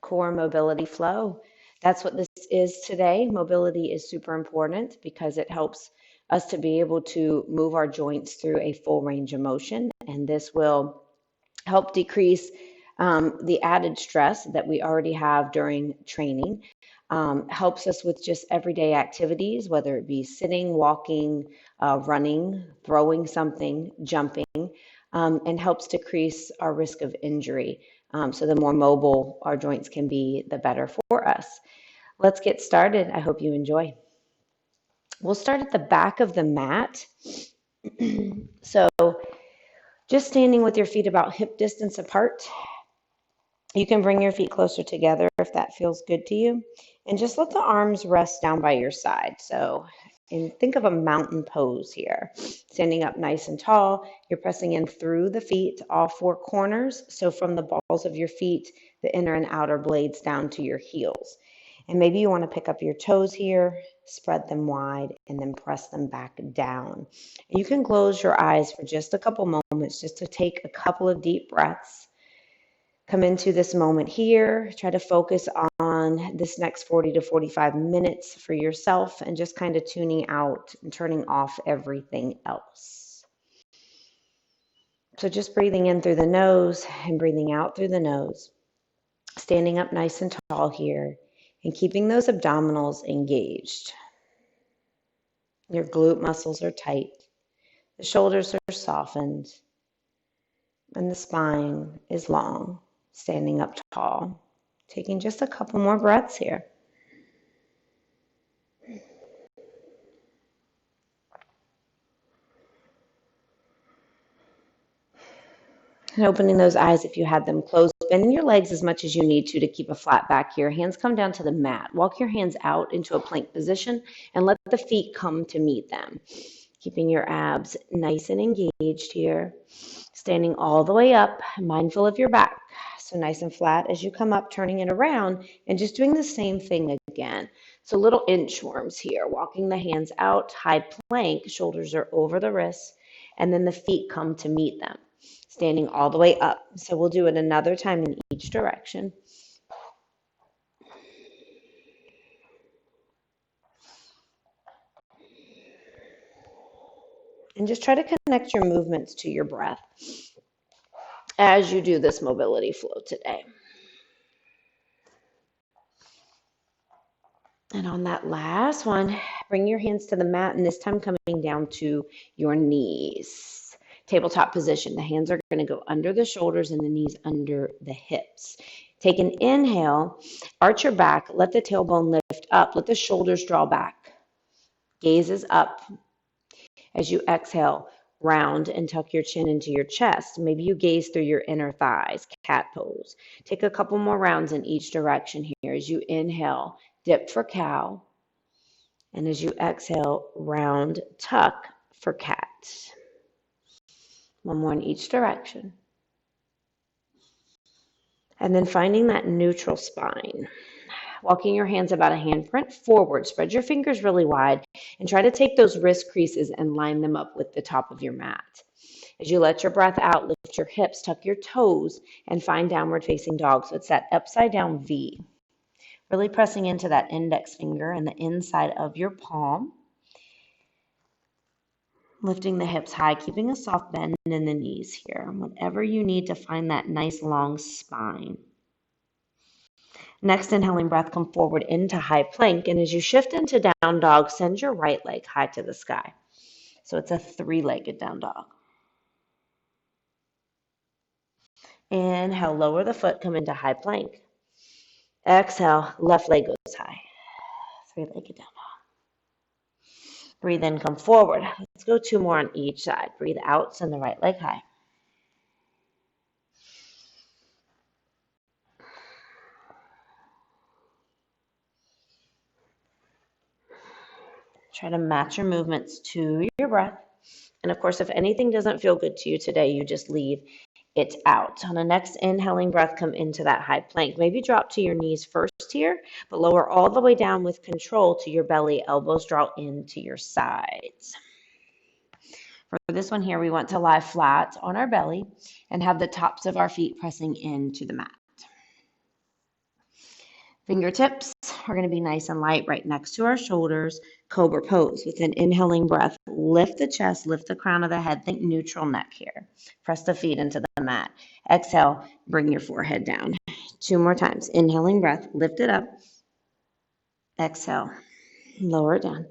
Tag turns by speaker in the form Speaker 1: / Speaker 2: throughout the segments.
Speaker 1: core mobility flow. That's what this is today. Mobility is super important because it helps us to be able to move our joints through a full range of motion, and this will help decrease the added stress that we already have during training. Helps us with just everyday activities, whether it be sitting, walking, running, throwing something, jumping, and helps decrease our risk of injury. So the more mobile our joints can be, the better for us. Let's get started. I hope you enjoy. We'll start at the back of the mat. So just standing with your feet about hip distance apart. You can bring your feet closer together if that feels good to you. And just let the arms rest down by your side. So think of a mountain pose here. Standing up nice and tall, you're pressing in through the feet, all four corners. So from the balls of your feet, the inner and outer blades down to your heels. And maybe you want to pick up your toes here, spread them wide, and then press them back down. You can close your eyes for just a couple moments just to take a couple of deep breaths. Come into this moment here. Try to focus on this next 40 to 45 minutes for yourself and just kind of tuning out and turning off everything else. So just breathing in through the nose and breathing out through the nose. Standing up nice and tall here and keeping those abdominals engaged. Your glute muscles are tight. The shoulders are softened. And the spine is long. Standing up tall, taking just a couple more breaths here. And opening those eyes if you had them closed. Bending your legs as much as you need to keep a flat back here. Hands come down to the mat. Walk your hands out into a plank position and let the feet come to meet them. Keeping your abs nice and engaged here. Standing all the way up, mindful of your back. So nice and flat as you come up, turning it around and just doing the same thing again. So little inchworms here, walking the hands out, high plank, shoulders are over the wrists, and then the feet come to meet them. Standing all the way up. So we'll do it another time in each direction. And just try to connect your movements to your breath as you do this mobility flow today. And on that last one, bring your hands to the mat, and this time coming down to your knees. Tabletop position. The hands are going to go under the shoulders and the knees under the hips. Take an inhale, arch your back, let the tailbone lift up, let the shoulders draw back. Gaze is up. As you exhale, round and tuck your chin into your chest. Maybe you gaze through your inner thighs, cat pose. Take a couple more rounds in each direction here. As you inhale, dip for cow. And as you exhale, round, tuck for cat. One more in each direction. And then finding that neutral spine. Walking your hands about a handprint forward. Spread your fingers really wide and try to take those wrist creases and line them up with the top of your mat. As you let your breath out, lift your hips, tuck your toes, and find downward facing dog. So it's that upside down V. Really pressing into that index finger and the inside of your palm. Lifting the hips high, keeping a soft bend in the knees here. Whatever you need to find that nice long spine. Next, inhaling breath, come forward into high plank. And as you shift into down dog, send your right leg high to the sky. So it's a three-legged down dog. Inhale, lower the foot, come into high plank. Exhale, left leg goes high. Three-legged down dog. Breathe in, come forward. Let's go two more on each side. Breathe out, send the right leg high. Try to match your movements to your breath. And of course, if anything doesn't feel good to you today, you just leave it out. On the next inhaling breath, come into that high plank. Maybe drop to your knees first here, but lower all the way down with control to your belly. Elbows draw into your sides. For this one here, we want to lie flat on our belly and have the tops of our feet pressing into the mat. Fingertips are going to be nice and light right next to our shoulders. Cobra pose with an inhaling breath. Lift the chest, lift the crown of the head. Think neutral neck here. Press the feet into the mat. Exhale, bring your forehead down. 2 more times. Inhaling breath, lift it up. Exhale, lower it down.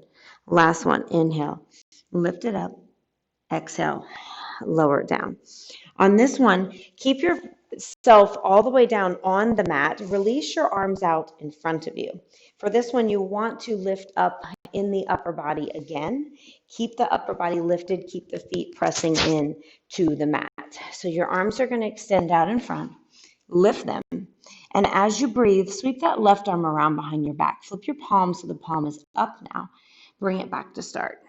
Speaker 1: Last one. Inhale, lift it up. Exhale, lower it down. On this one, keep yourself all the way down on the mat. Release your arms out in front of you. For this one, you want to lift up in the upper body again. Keep the upper body lifted. Keep the feet pressing in to the mat. So your arms are going to extend out in front. Lift them. And as you breathe, sweep that left arm around behind your back. Flip your palm so the palm is up now. Bring it back to start.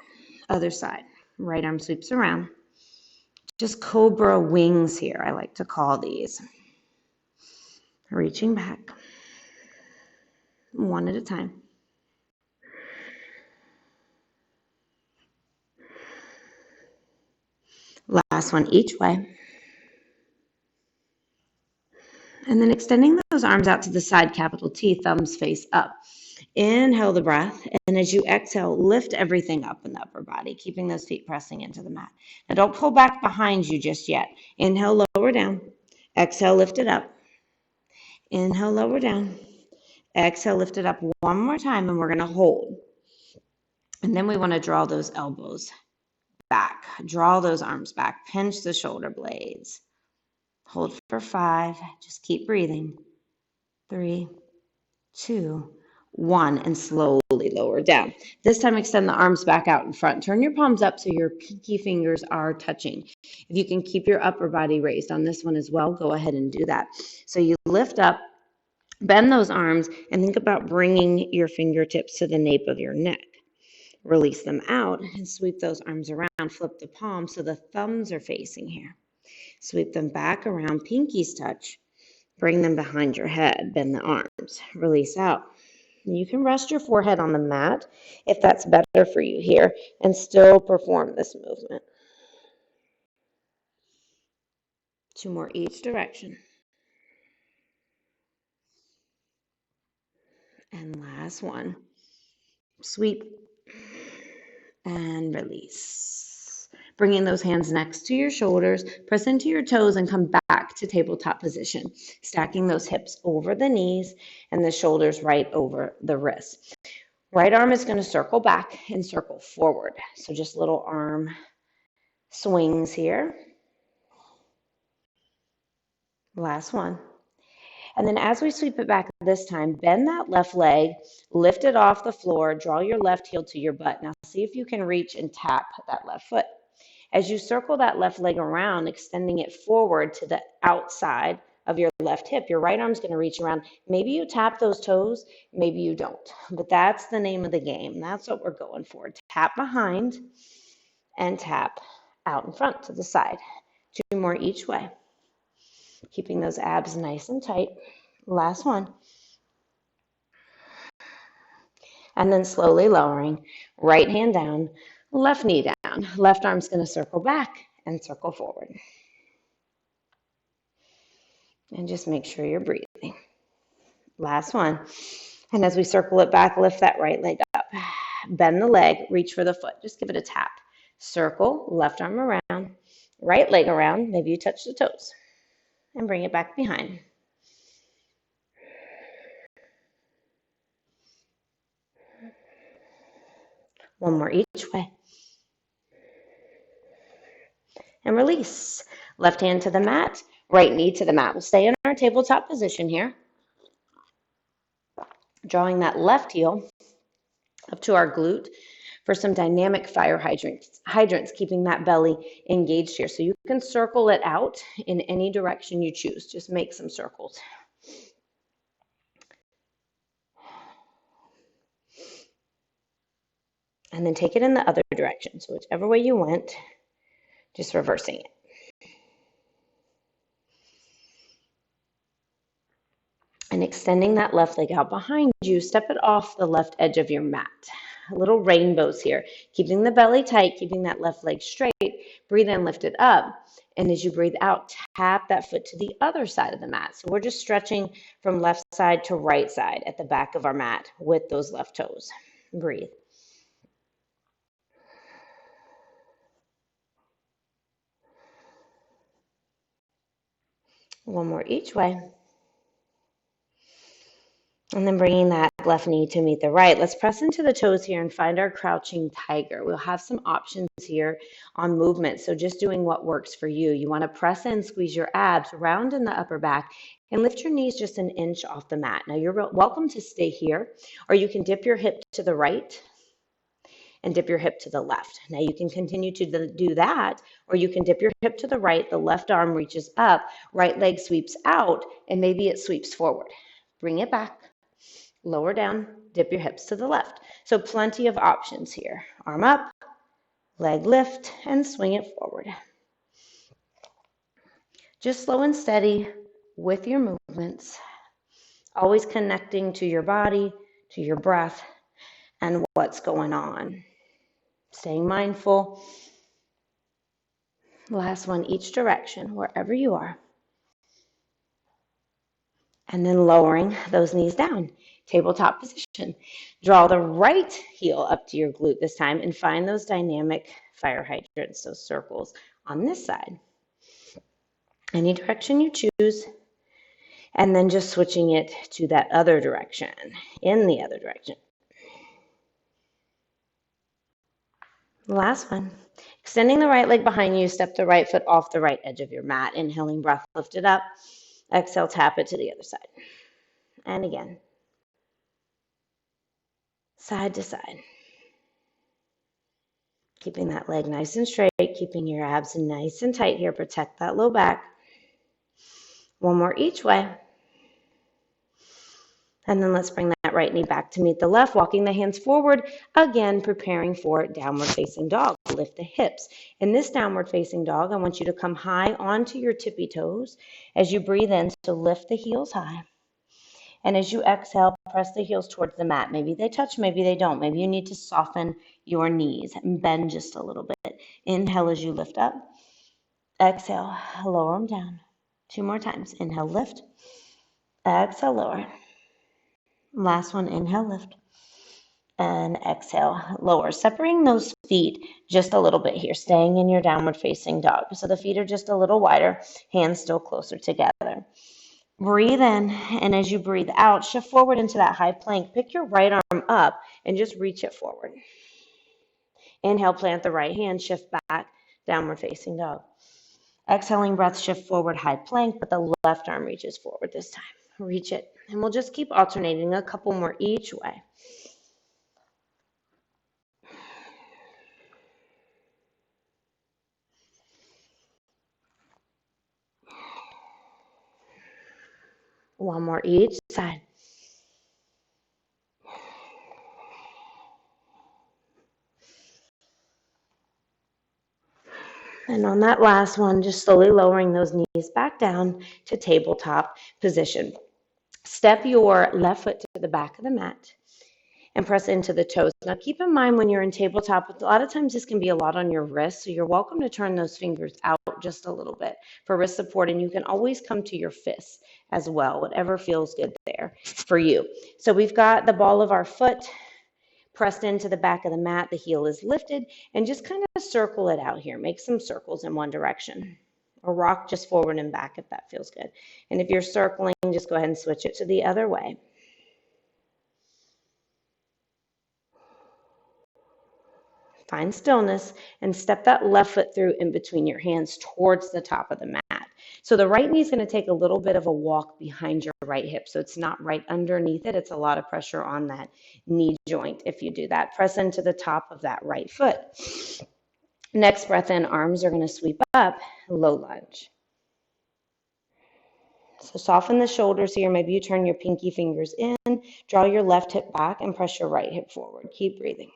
Speaker 1: Other side. Right arm sweeps around. Just cobra wings here, I like to call these. Reaching back. One at a time. Last one each way. And then extending those arms out to the side, capital T, thumbs face up. Inhale the breath, and as you exhale, lift everything up in the upper body, keeping those feet pressing into the mat. Now don't pull back behind you just yet. Inhale, lower down. Exhale, lift it up. Inhale, lower down. Exhale, lift it up one more time, and we're going to hold. And then we want to draw those elbows back. Draw those arms back. Pinch the shoulder blades. Hold for 5. Just keep breathing. 3, 2, 1, and slowly lower down. This time, extend the arms back out in front. Turn your palms up so your pinky fingers are touching. If you can keep your upper body raised on this one as well, go ahead and do that. So you lift up, bend those arms, and think about bringing your fingertips to the nape of your neck. Release them out and sweep those arms around. Flip the palms so the thumbs are facing here. Sweep them back around, pinkies touch. Bring them behind your head, bend the arms, release out. You can rest your forehead on the mat if that's better for you here and still perform this movement. 2 more each direction. And last one. Sweep and release. Bringing those hands next to your shoulders, press into your toes and come back to tabletop position. Stacking those hips over the knees and the shoulders right over the wrists. Right arm is going to circle back and circle forward. So just little arm swings here. Last one. And then as we sweep it back this time, bend that left leg, lift it off the floor, draw your left heel to your butt. Now see if you can reach and tap that left foot. As you circle that left leg around, extending it forward to the outside of your left hip, your right arm's going to reach around. Maybe you tap those toes, maybe you don't. But that's the name of the game. That's what we're going for. Tap behind and tap out in front to the side. 2 more each way. Keeping those abs nice and tight. Last one. And then slowly lowering. Right hand down, left knee down. Left arm's going to circle back and circle forward. And just make sure you're breathing. Last one. And as we circle it back, lift that right leg up. Bend the leg, reach for the foot. Just give it a tap. Circle, left arm around, right leg around. Maybe you touch the toes. And bring it back behind. One more each way. And release. Left hand to the mat, right knee to the mat. We'll stay in our tabletop position here. Drawing that left heel up to our glute for some dynamic fire hydrants, keeping that belly engaged here. So you can circle it out in any direction you choose. Just make some circles. And then take it in the other direction. So whichever way you went, just reversing it. And extending that left leg out behind you, step it off the left edge of your mat. Little rainbows here, keeping the belly tight, keeping that left leg straight. Breathe in, lift it up. And as you breathe out, tap that foot to the other side of the mat. So we're just stretching from left side to right side at the back of our mat with those left toes. Breathe. One more each way. And then bringing that left knee to meet the right. Let's press into the toes here and find our crouching tiger. We'll have some options here on movement. So just doing what works for you. You want to press in, squeeze your abs, round in the upper back, and lift your knees just an inch off the mat. Now you're welcome to stay here, or you can dip your hip to the right and dip your hip to the left. Now you can continue to do that, or you can dip your hip to the right, the left arm reaches up, right leg sweeps out, and maybe it sweeps forward. Bring it back. Lower down, dip your hips to the left. So plenty of options here. Arm up, leg lift, and swing it forward. Just slow and steady with your movements, always connecting to your body, to your breath, and what's going on. Staying mindful. Last one, each direction, wherever you are. And then lowering those knees down. Tabletop position. Draw the right heel up to your glute this time and find those dynamic fire hydrants, those circles on this side. Any direction you choose. And then just switching it to that other direction, in the other direction. Last one. Extending the right leg behind you, step the right foot off the right edge of your mat. Inhaling breath, lift it up. Exhale, tap it to the other side. And again. Side to side. Keeping that leg nice and straight, keeping your abs nice and tight here. Protect that low back. One more each way. And then let's bring that right knee back to meet the left, walking the hands forward, again, preparing for downward facing dog. Lift the hips. In this downward facing dog, I want you to come high onto your tippy toes as you breathe in, so lift the heels high. And as you exhale, press the heels towards the mat. Maybe they touch, maybe they don't. Maybe you need to soften your knees and bend just a little bit. Inhale as you lift up. Exhale, lower them down. 2 more times. Inhale, lift. Exhale, lower. Last one, inhale, lift. And exhale, lower. Separating those feet just a little bit here, staying in your downward facing dog. So the feet are just a little wider, hands still closer together. Breathe in, and as you breathe out, shift forward into that high plank. Pick your right arm up and just reach it forward. Inhale, plant the right hand, shift back, downward facing dog. Exhaling breath, shift forward, high plank, but the left arm reaches forward this time. Reach it, and we'll just keep alternating a couple more each way. One more each side. And on that last one, just slowly lowering those knees back down to tabletop position. Step your left foot to the back of the mat and press into the toes. Now keep in mind when you're in tabletop, a lot of times this can be a lot on your wrist, so you're welcome to turn those fingers out just a little bit for wrist support, and you can always come to your fists as well, whatever feels good there for you. So we've got the ball of our foot pressed into the back of the mat, the heel is lifted, and just kind of circle it out here. Make some circles in one direction, or rock just forward and back if that feels good. And if you're circling, just go ahead and switch it to the other way. Find stillness and step that left foot through in between your hands towards the top of the mat. So the right knee is going to take a little bit of a walk behind your right hip. So it's not right underneath it. It's a lot of pressure on that knee joint if you do that. Press into the top of that right foot. Next breath in, arms are going to sweep up, low lunge. So soften the shoulders here. Maybe you turn your pinky fingers in, draw your left hip back, and press your right hip forward. Keep breathing.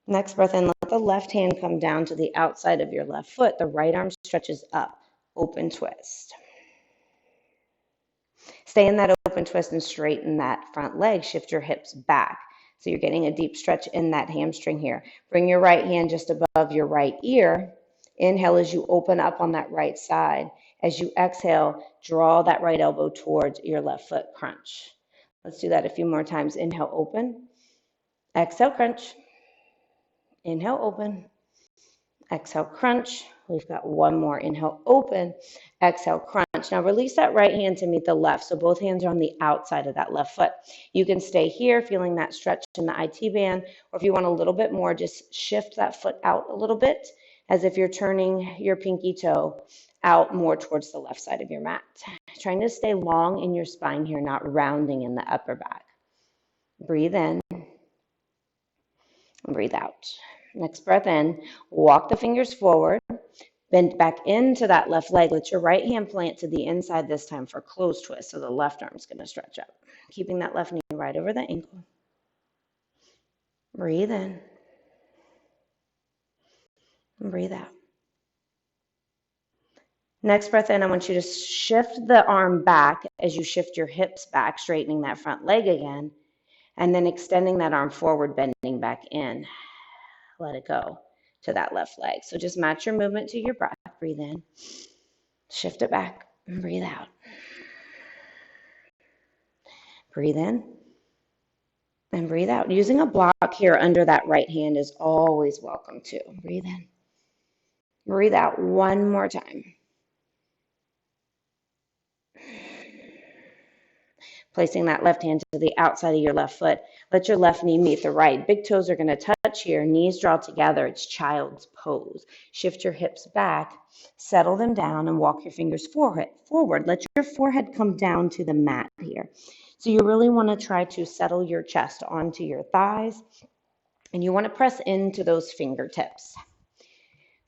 Speaker 1: Next breath in, let the left hand come down to the outside of your left foot. The right arm stretches up, open twist. Stay in that open twist and straighten that front leg. Shift your hips back. So you're getting a deep stretch in that hamstring here. Bring your right hand just above your right ear. Inhale as you open up on that right side. As you exhale, draw that right elbow towards your left foot, crunch. Let's do that a few more times. Inhale, open. Exhale, crunch. Inhale, open. Exhale, crunch. We've got one more. Inhale, open. Exhale, crunch. Now release that right hand to meet the left. So both hands are on the outside of that left foot. You can stay here feeling that stretch in the IT band, or if you want a little bit more, just shift that foot out a little bit as if you're turning your pinky toe out more towards the left side of your mat. Trying to stay long in your spine here, not rounding in the upper back. Breathe in. Breathe out. Next breath in, walk the fingers forward, bend back into that left leg. Let your right hand plant to the inside this time for closed twist. So the left arm's going to stretch up. Keeping that left knee right over the ankle. Breathe in. And breathe out. Next breath in, I want you to shift the arm back as you shift your hips back, straightening that front leg again, and then extending that arm forward, bending back in. Let it go to that left leg. So just match your movement to your breath. Breathe in, shift it back, and breathe out. Breathe in and breathe out. Using a block here under that right hand is always welcome too. Breathe in. Breathe out one more time. Placing that left hand to the outside of your left foot. Let your left knee meet the right. Big toes are going to touch here. Knees draw together. It's child's pose. Shift your hips back. Settle them down and walk your fingers forward. Let your forehead come down to the mat here. So you really want to try to settle your chest onto your thighs. And you want to press into those fingertips.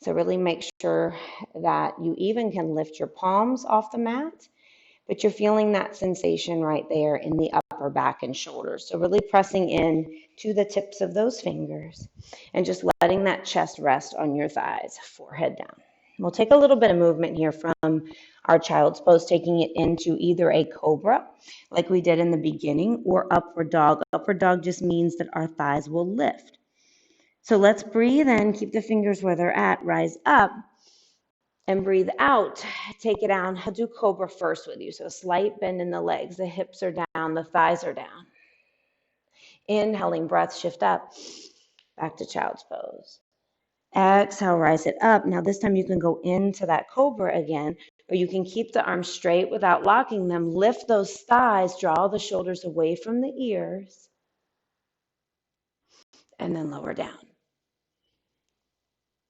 Speaker 1: So really make sure that you even can lift your palms off the mat, but you're feeling that sensation right there in the upper back and shoulders. So really pressing in to the tips of those fingers and just letting that chest rest on your thighs, forehead down. We'll take a little bit of movement here from our child's pose, taking it into either a cobra, like we did in the beginning, or upward dog. Upward dog just means that our thighs will lift. So let's breathe in, keep the fingers where they're at, rise up, and breathe out. Take it down. I'll do cobra first with you. So a slight bend in the legs. The hips are down. The thighs are down. Inhaling, breath, shift up. Back to child's pose. Exhale, rise it up. Now this time you can go into that cobra again, or you can keep the arms straight without locking them. Lift those thighs. Draw the shoulders away from the ears. And then lower down.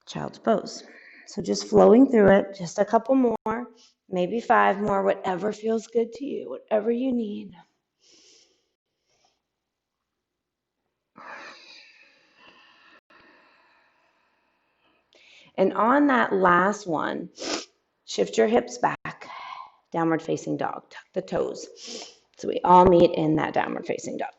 Speaker 1: Child's pose. So just flowing through it, just a couple more, maybe 5 more, whatever feels good to you, whatever you need. And on that last one, shift your hips back, downward facing dog, tuck the toes. So we all meet in that downward facing dog.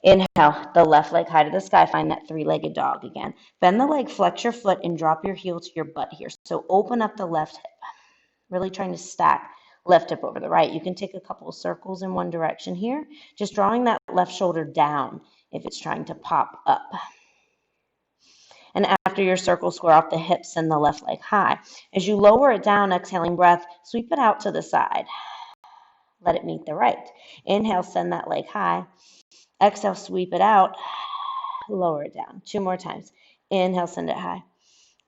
Speaker 1: Inhale, the left leg high to the sky, find that 3-legged dog again. Bend the leg, flex your foot, and drop your heel to your butt here. So open up the left hip, really trying to stack left hip over the right. You can take a couple of circles in one direction here, just drawing that left shoulder down if it's trying to pop up. And after your circle, square off the hips and the left leg high. As you lower it down, exhaling breath, sweep it out to the side. Let it meet the right. Inhale, send that leg high. Exhale, sweep it out. Lower it down. 2 more times. Inhale, send it high.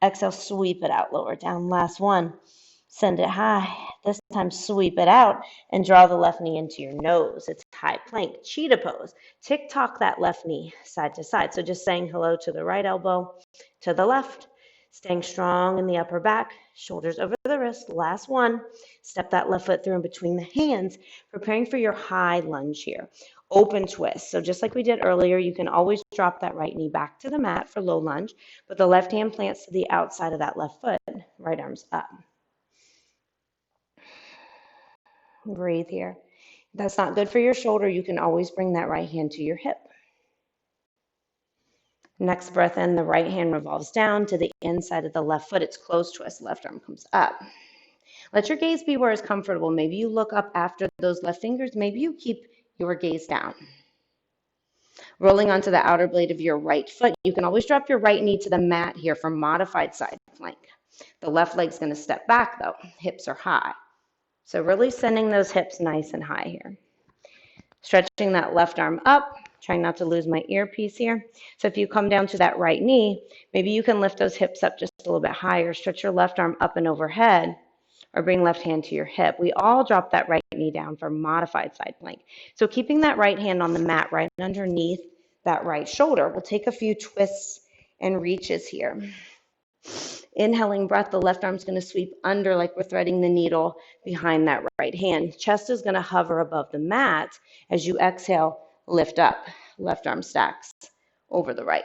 Speaker 1: Exhale, sweep it out, lower it down. Last one. Send it high. This time, sweep it out and draw the left knee into your nose. It's high plank, cheetah pose. Tick-tock that left knee side to side. So just saying hello to the right elbow, to the left. Staying strong in the upper back, shoulders over the wrist. Last one. Step that left foot through in between the hands, preparing for your high lunge here. Open twist. So just like we did earlier, you can always drop that right knee back to the mat for low lunge, but the left hand plants to the outside of that left foot, right arm's up. Breathe here. If that's not good for your shoulder, you can always bring that right hand to your hip. Next breath in, the right hand revolves down to the inside of the left foot. It's closed twist, left arm comes up. Let your gaze be where it's comfortable. Maybe you look up after those left fingers. Maybe you keep your gaze down. Rolling onto the outer blade of your right foot, you can always drop your right knee to the mat here for modified side plank. The left leg's going to step back though. Hips are high. So really sending those hips nice and high here. Stretching that left arm up, trying not to lose my earpiece here. So if you come down to that right knee, maybe you can lift those hips up just a little bit higher. Stretch your left arm up and overhead, or bring left hand to your hip. We all drop that right knee down for modified side plank. So keeping that right hand on the mat right underneath that right shoulder. We'll take a few twists and reaches here. Inhaling breath, the left arm's going to sweep under like we're threading the needle behind that right hand. Chest is going to hover above the mat. As you exhale, lift up. Left arm stacks over the right.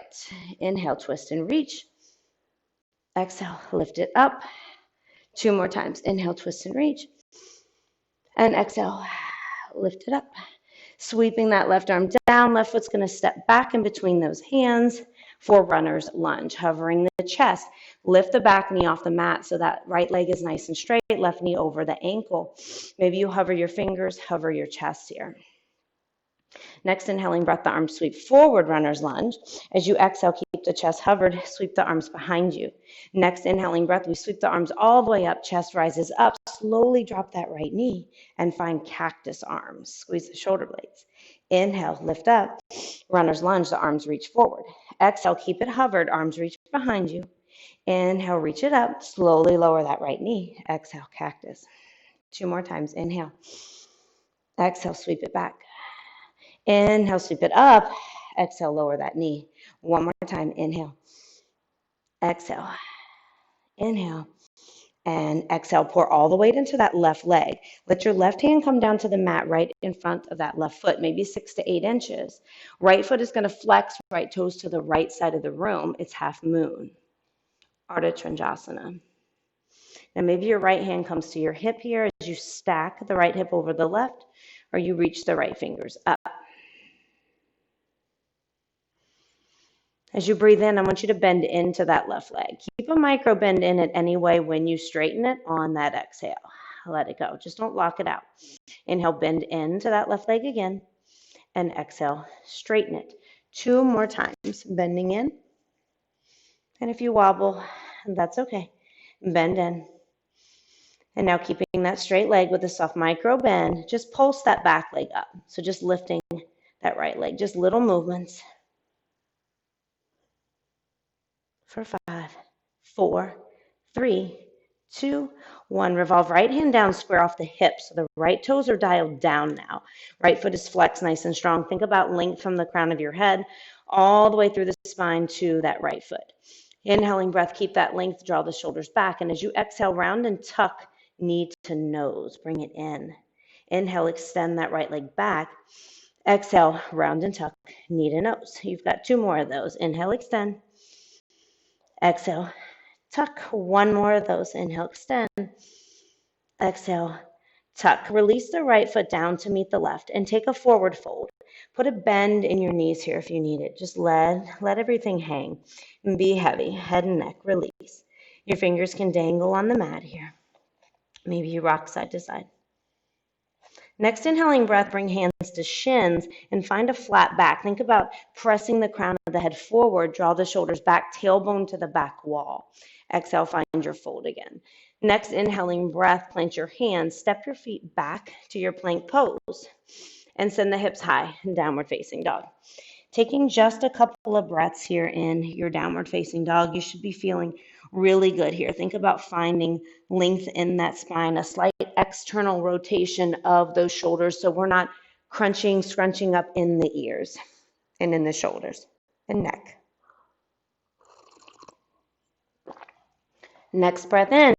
Speaker 1: Inhale, twist and reach. Exhale, lift it up. 2 more times. Inhale, twist and reach. And exhale, lift it up. Sweeping that left arm down. Left foot's going to step back in between those hands for runner's lunge. Hovering the chest. Lift the back knee off the mat so that right leg is nice and straight. Left knee over the ankle. Maybe you hover your fingers, hover your chest here. Next, inhaling breath, the arms sweep forward, runner's lunge. As you exhale, keep the chest hovered, sweep the arms behind you. Next, inhaling breath, we sweep the arms all the way up, chest rises up. Slowly drop that right knee and find cactus arms. Squeeze the shoulder blades. Inhale, lift up, runner's lunge, the arms reach forward. Exhale, keep it hovered, arms reach behind you. Inhale, reach it up, slowly lower that right knee. Exhale, cactus. 2 more times, inhale. Exhale, sweep it back. Inhale, sweep it up. Exhale, lower that knee. 1 more time. Inhale. Exhale. Inhale. And exhale. Pour all the weight into that left leg. Let your left hand come down to the mat right in front of that left foot, maybe 6 to 8 inches. Right foot is going to flex, right toes to the right side of the room. It's half moon. Ardha Chandrasana. Now maybe your right hand comes to your hip here as you stack the right hip over the left, or you reach the right fingers up. As you breathe in, I want you to bend into that left leg. Keep a micro bend in it anyway when you straighten it on that exhale. Let it go. Just don't lock it out. Inhale, bend into that left leg again. And exhale, straighten it. 2 more times. Bending in. And if you wobble, that's okay. Bend in. And now keeping that straight leg with a soft micro bend, just pulse that back leg up. So just lifting that right leg. Just little movements. For 5, 4, 3, 2, 1. Revolve right hand down, square off the hips. So the right toes are dialed down now. Right foot is flexed nice and strong. Think about length from the crown of your head all the way through the spine to that right foot. Inhaling breath, keep that length, draw the shoulders back. And as you exhale, round and tuck knee to nose. Bring it in. Inhale, extend that right leg back. Exhale, round and tuck knee to nose. You've got 2 more of those. Inhale, extend. Exhale, tuck. 1 more of those. Inhale, extend. Exhale, tuck. Release the right foot down to meet the left and take a forward fold. Put a bend in your knees here if you need it. Just let everything hang and be heavy. Head and neck, release. Your fingers can dangle on the mat here. Maybe you rock side to side. Next, inhaling breath, bring hands to shins and find a flat back. Think about pressing the crown of the head forward, draw the shoulders back, tailbone to the back wall. Exhale, find your fold again. Next, inhaling breath, plant your hands, step your feet back to your plank pose, and send the hips high, downward facing dog. Taking just a couple of breaths here in your downward facing dog, you should be feeling really good here. Think about finding length in that spine, a slight external rotation of those shoulders so we're not crunching, scrunching up in the ears and in the shoulders and neck. Next breath in,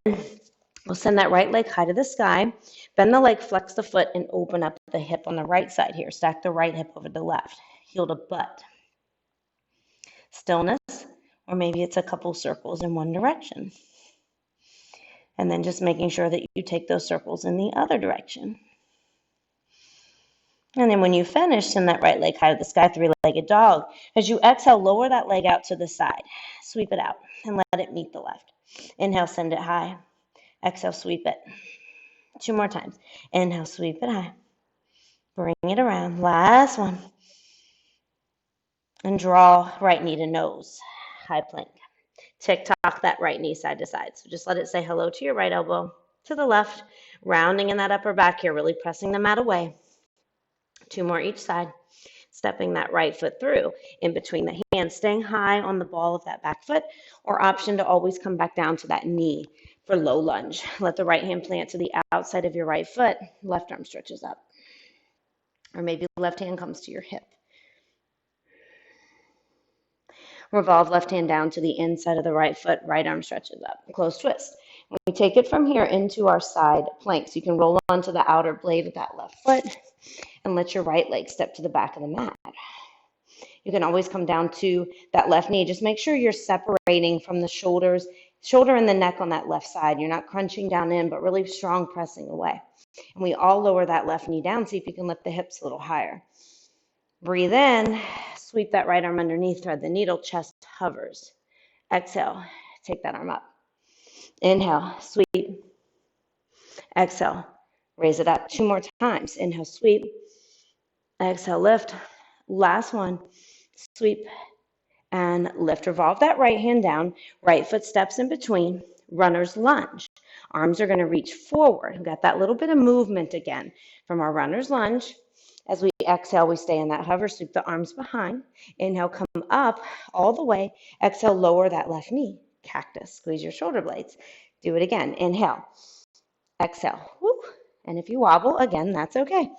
Speaker 1: we'll send that right leg high to the sky. Bend the leg, flex the foot, and open up the hip on the right side here. Stack the right hip over the left. Heel to butt. Stillness, or maybe it's a couple circles in one direction. And then just making sure that you take those circles in the other direction. And then when you finish, send that right leg high to the sky, 3-legged dog. As you exhale, lower that leg out to the side. Sweep it out and let it meet the left. Inhale, send it high. Exhale, sweep it. 2 more times. Inhale, sweep it high. Bring it around. Last one. And draw right knee to nose, high plank. Tick-tock that right knee side to side. So just let it say hello to your right elbow, to the left, rounding in that upper back here, really pressing the mat away. 2 more each side. Stepping that right foot through in between the hands, staying high on the ball of that back foot, or option to always come back down to that knee for low lunge. Let the right hand plant to the outside of your right foot, left arm stretches up. Or maybe left hand comes to your hip. Revolve left hand down to the inside of the right foot, right arm stretches up. Close twist. We take it from here into our side planks. You can roll onto the outer blade of that left foot and let your right leg step to the back of the mat. You can always come down to that left knee. Just make sure you're separating from the shoulders, shoulder and the neck on that left side. You're not crunching down in, but really strong pressing away. And we all lower that left knee down. See if you can lift the hips a little higher. Breathe in, sweep that right arm underneath, thread the needle, chest hovers. Exhale, take that arm up. Inhale, sweep. Exhale, raise it up 2 more times. Inhale, sweep. Exhale, lift. Last one, sweep and lift. Revolve that right hand down, right foot steps in between, runner's lunge. Arms are going to reach forward. We've got that little bit of movement again from our runner's lunge. As we exhale, we stay in that hover, sweep the arms behind. Inhale, come up all the way. Exhale, lower that left knee. Cactus, squeeze your shoulder blades. Do it again. Inhale, exhale. Woo. And if you wobble, again, that's okay.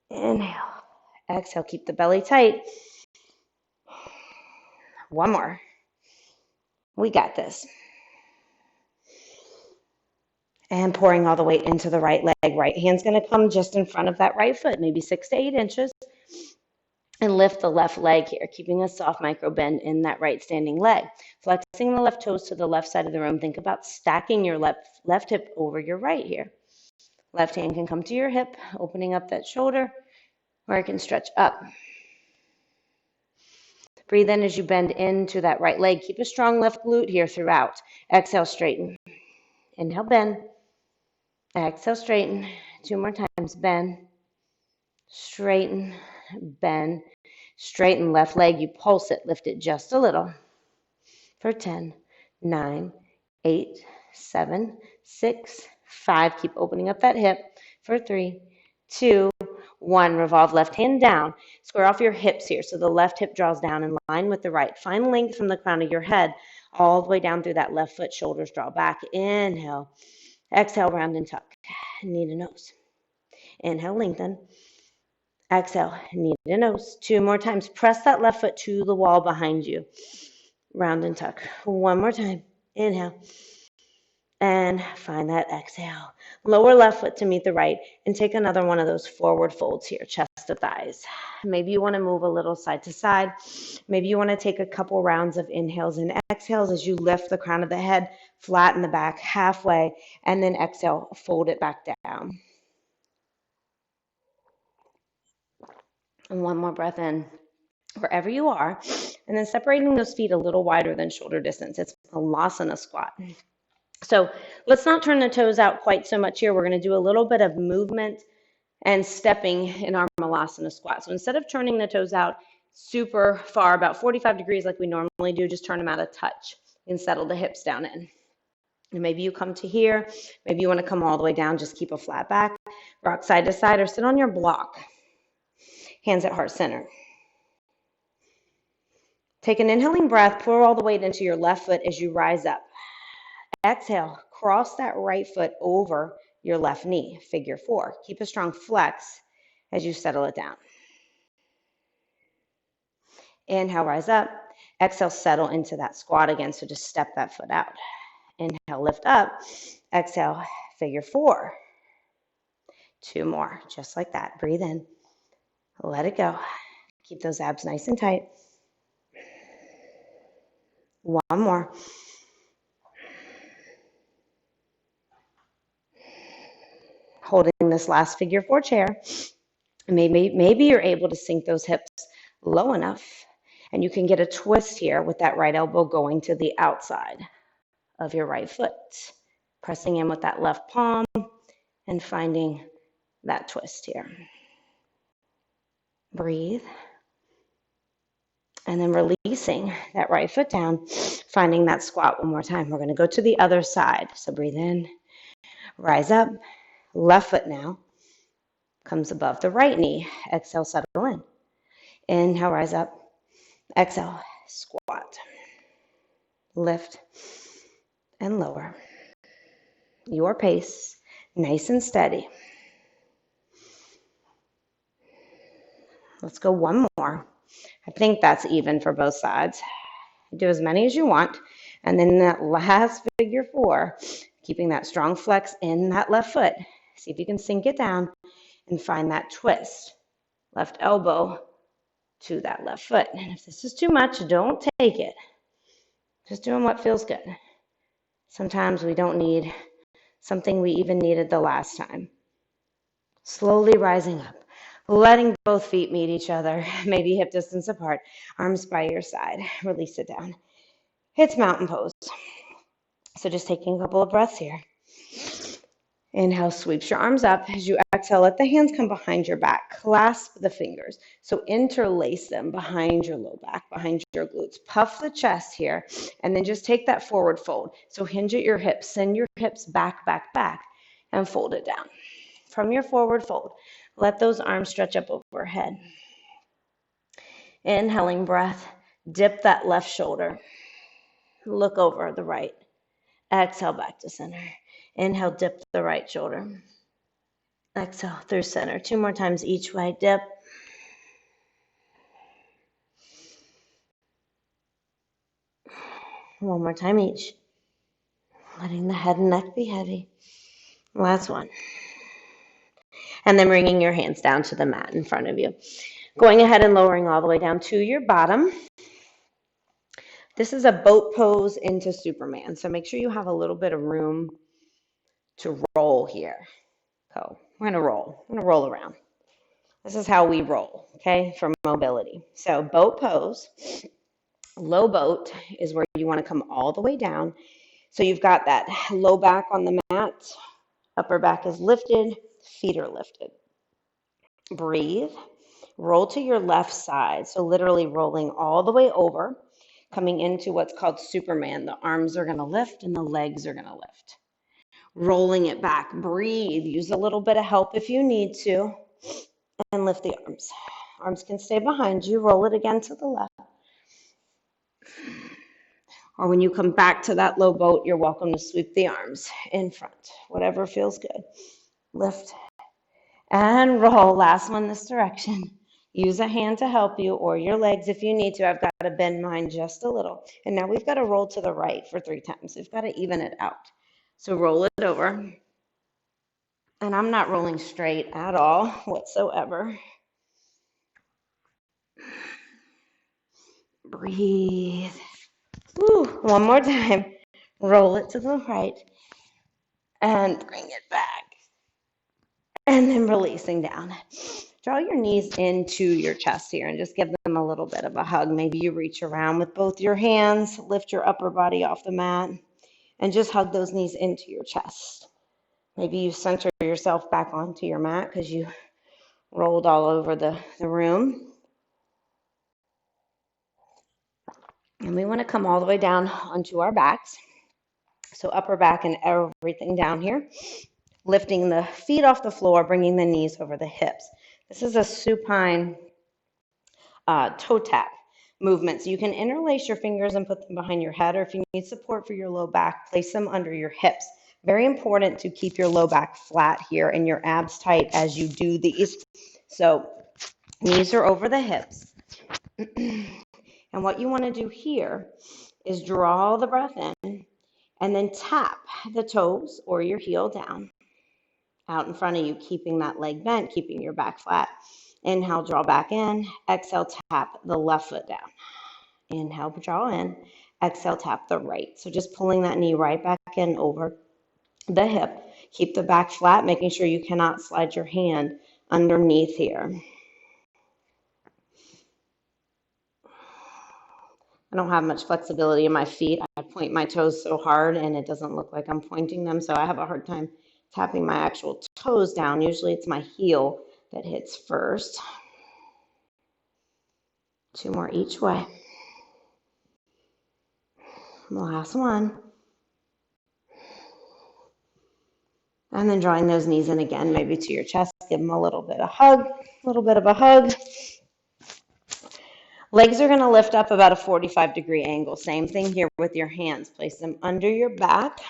Speaker 1: Inhale, exhale, keep the belly tight. One more. We got this. And pouring all the weight into the right leg. Right hand's going to come just in front of that right foot, maybe 6 to 8 inches. And lift the left leg here, keeping a soft micro bend in that right standing leg. Flexing the left toes to the left side of the room. Think about stacking your left hip over your right here. Left hand can come to your hip, opening up that shoulder, or it can stretch up. Breathe in as you bend into that right leg. Keep a strong left glute here throughout. Exhale, straighten. Inhale, bend. Exhale, straighten. 2 more times. Bend. Straighten. Bend. Straighten left leg. You pulse it. Lift it just a little. For 10, 9, 8, 7, 6, 5. Keep opening up that hip. For 3, 2, 1. Revolve left hand down. Square off your hips here so the left hip draws down in line with the right. Find length from the crown of your head all the way down through that left foot. Shoulders draw back. Inhale. Exhale, round and tuck. Knee to nose. Inhale, lengthen. Exhale, knee to nose. 2 more times. Press that left foot to the wall behind you. Round and tuck. 1 more time. Inhale. And find that exhale. Lower left foot to meet the right and take another one of those forward folds here, chest to thighs. Maybe you want to move a little side to side. Maybe you want to take a couple rounds of inhales and exhales as you lift the crown of the head, flatten the back halfway, and then exhale, fold it back down. And 1 more breath in, wherever you are, and then separating those feet a little wider than shoulder distance. It's a Malasana squat. So let's not turn the toes out quite so much here. We're going to do a little bit of movement and stepping in our Malasana squat. So instead of turning the toes out super far, about 45 degrees like we normally do, just turn them out a touch and settle the hips down in. And maybe you come to here. Maybe you want to come all the way down. Just keep a flat back. Rock side to side or sit on your block. Hands at heart center. Take an inhaling breath. Pour all the weight into your left foot as you rise up. Exhale, cross that right foot over your left knee, figure 4. Keep a strong flex as you settle it down. Inhale, rise up. Exhale, settle into that squat again, so just step that foot out. Inhale, lift up. Exhale, figure 4. 2 more, just like that. Breathe in. Let it go. Keep those abs nice and tight. 1 more. Holding this last figure 4 chair. Maybe you're able to sink those hips low enough and you can get a twist here with that right elbow going to the outside of your right foot. Pressing in with that left palm and finding that twist here. Breathe. And then releasing that right foot down, finding that squat one more time. We're going to go to the other side. So breathe in, rise up. Left foot now comes above the right knee. Exhale, settle in. Inhale, rise up. Exhale, squat. Lift and lower. Your pace, nice and steady. Let's go one more. I think that's even for both sides. Do as many as you want. And then that last figure 4, keeping that strong flex in that left foot. See if you can sink it down and find that twist. Left elbow to that left foot. And if this is too much, don't take it. Just doing what feels good. Sometimes we don't need something we even needed the last time. Slowly rising up, letting both feet meet each other, maybe hip distance apart, arms by your side. Release it down. It's mountain pose. So just taking a couple of breaths here. Inhale, sweeps your arms up. As you exhale, let the hands come behind your back. Clasp the fingers. So interlace them behind your low back, behind your glutes. Puff the chest here, and then just take that forward fold. So hinge at your hips. Send your hips back, back, back, and fold it down. From your forward fold, let those arms stretch up overhead. Inhaling breath, dip that left shoulder. Look over the right. Exhale back to center. Inhale, dip the right shoulder. Exhale through center. 2 more times each way. Dip. One more time each. Letting the head and neck be heavy. Last one. And then bringing your hands down to the mat in front of you. Going ahead and lowering all the way down to your bottom. This is a boat pose into Superman. So make sure you have a little bit of room to roll here. So we're going to roll. I'm going to roll around. This is how we roll, okay, for mobility. So boat pose. Low boat is where you want to come all the way down. So you've got that low back on the mat. Upper back is lifted. Feet are lifted. Breathe. Roll to your left side. So literally rolling all the way over, coming into what's called Superman. The arms are going to lift and the legs are going to lift. Rolling it back. Breathe. Use a little bit of help if you need to. And lift the arms. Arms can stay behind you. Roll it again to the left. Or when you come back to that low boat, you're welcome to sweep the arms in front. Whatever feels good. Lift and roll. Last one this direction. Use a hand to help you or your legs if you need to. I've got to bend mine just a little. And now we've got to roll to the right for 3 times. We've got to even it out. So roll it over. And I'm not rolling straight at all whatsoever. Breathe. Woo. One more time. Roll it to the right. And bring it back. And then releasing down. Draw your knees into your chest here and just give them a little bit of a hug. Maybe you reach around with both your hands, lift your upper body off the mat, and just hug those knees into your chest. Maybe you center yourself back onto your mat because you rolled all over the room. And we want to come all the way down onto our backs. So upper back and everything down here. Lifting the feet off the floor, bringing the knees over the hips. This is a supine toe tap movement. So you can interlace your fingers and put them behind your head, or if you need support for your low back, place them under your hips. Very important to keep your low back flat here and your abs tight as you do these. So knees are over the hips. And what you want to do here is draw the breath in and then tap the toes or your heel down out in front of you, keeping that leg bent, keeping your back flat. Inhale, draw back in. Exhale, tap the left foot down. Inhale, draw in. Exhale, tap the right. So just pulling that knee right back in over the hip. Keep the back flat, making sure you cannot slide your hand underneath here. I don't have much flexibility in my feet. I point my toes so hard and it doesn't look like I'm pointing them, so I have a hard time tapping my actual toes down. Usually it's my heel that hits first. 2 more each way. Last one. And then drawing those knees in again, maybe to your chest. Give them a little bit of a hug. Legs are going to lift up about a 45-degree angle. Same thing here with your hands. Place them under your back,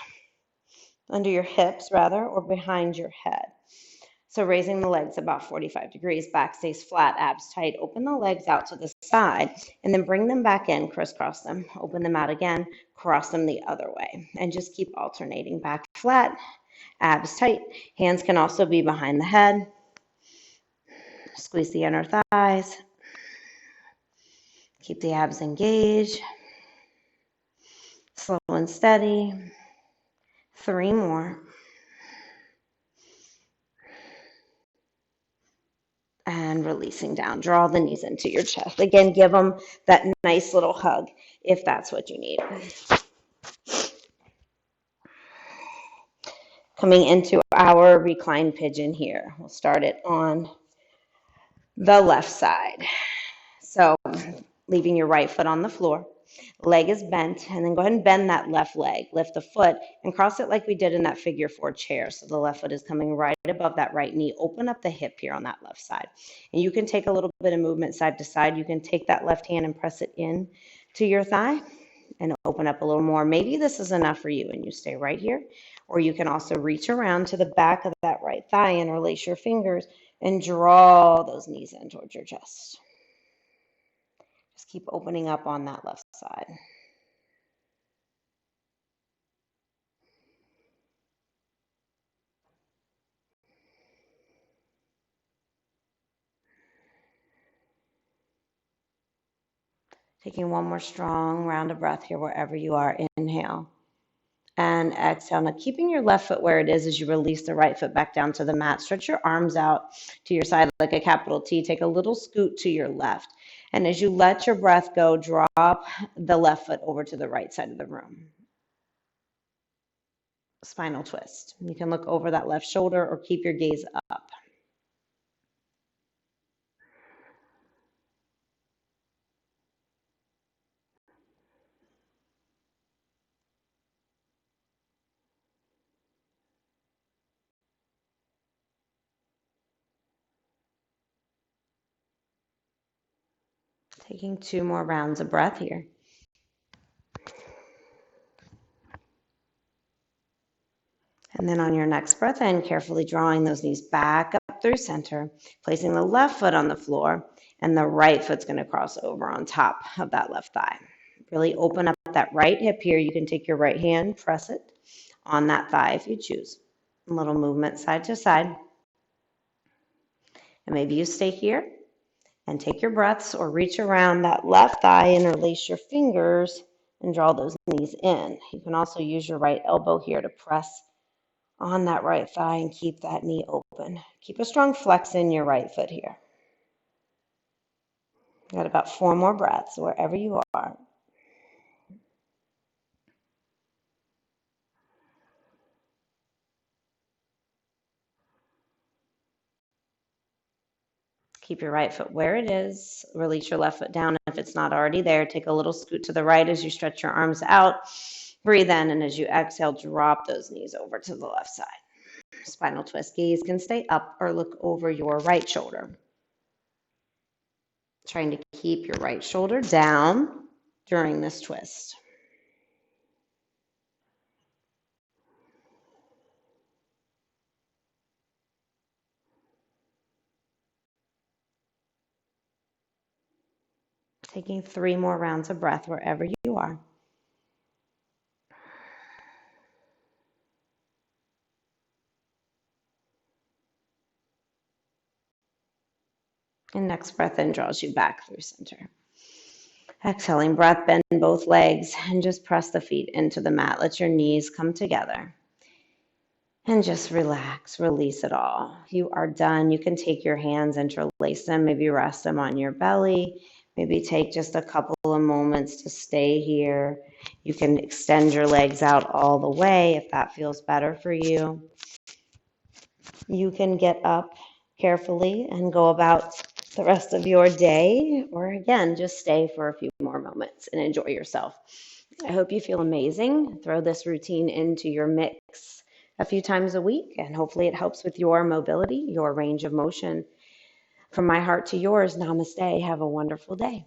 Speaker 1: under your hips rather, or behind your head. So raising the legs about 45 degrees, back stays flat, abs tight. Open the legs out to the side and then bring them back in, crisscross them, open them out again, cross them the other way, and just keep alternating back flat, abs tight. Hands can also be behind the head. Squeeze the inner thighs. Keep the abs engaged. Slow and steady. 3 more. And releasing down. Draw the knees into your chest. Again, give them that nice little hug if that's what you need. Coming into our reclined pigeon here. We'll start it on the left side. So leaving your right foot on the floor. Leg is bent, and then go ahead and bend that left leg. Lift the foot and cross it like we did in that figure 4 chair. So the left foot is coming right above that right knee. Open up the hip here on that left side. And you can take a little bit of movement side to side. You can take that left hand and press it in to your thigh and open up a little more. Maybe this is enough for you and you stay right here. Or you can also reach around to the back of that right thigh and release your fingers and draw those knees in towards your chest. Just keep opening up on that left side. Taking one more strong round of breath here wherever you are. Inhale and exhale. Now keeping your left foot where it is as you release the right foot back down to the mat. Stretch your arms out to your side like a capital T. Take a little scoot to your left. And as you let your breath go, drop the left foot over to the right side of the room. Spinal twist. You can look over that left shoulder or keep your gaze up. Taking 2 more rounds of breath here. And then on your next breath in, carefully drawing those knees back up through center, placing the left foot on the floor, and the right foot's going to cross over on top of that left thigh. Really open up that right hip here. You can take your right hand, press it on that thigh if you choose. A little movement side to side. And maybe you stay here and take your breaths or reach around that left thigh and release your fingers and draw those knees in. You can also use your right elbow here to press on that right thigh and keep that knee open. Keep a strong flex in your right foot here. Got about 4 more breaths wherever you are. Keep your right foot where it is. Release your left foot down if it's not already there. Take a little scoot to the right as you stretch your arms out. Breathe in, and as you exhale, drop those knees over to the left side. Spinal twist. Gaze can stay up or look over your right shoulder. Trying to keep your right shoulder down during this twist. Taking 3 more rounds of breath wherever you are. And next breath in draws you back through center. Exhaling breath, bend both legs and just press the feet into the mat. Let your knees come together. And just relax, release it all. You are done. You can take your hands, interlace them, maybe rest them on your belly. Maybe take just a couple of moments to stay here. You can extend your legs out all the way if that feels better for you. You can get up carefully and go about the rest of your day, or again, just stay for a few more moments and enjoy yourself. I hope you feel amazing. Throw this routine into your mix a few times a week, and hopefully it helps with your mobility, your range of motion. From my heart to yours, namaste. Have a wonderful day.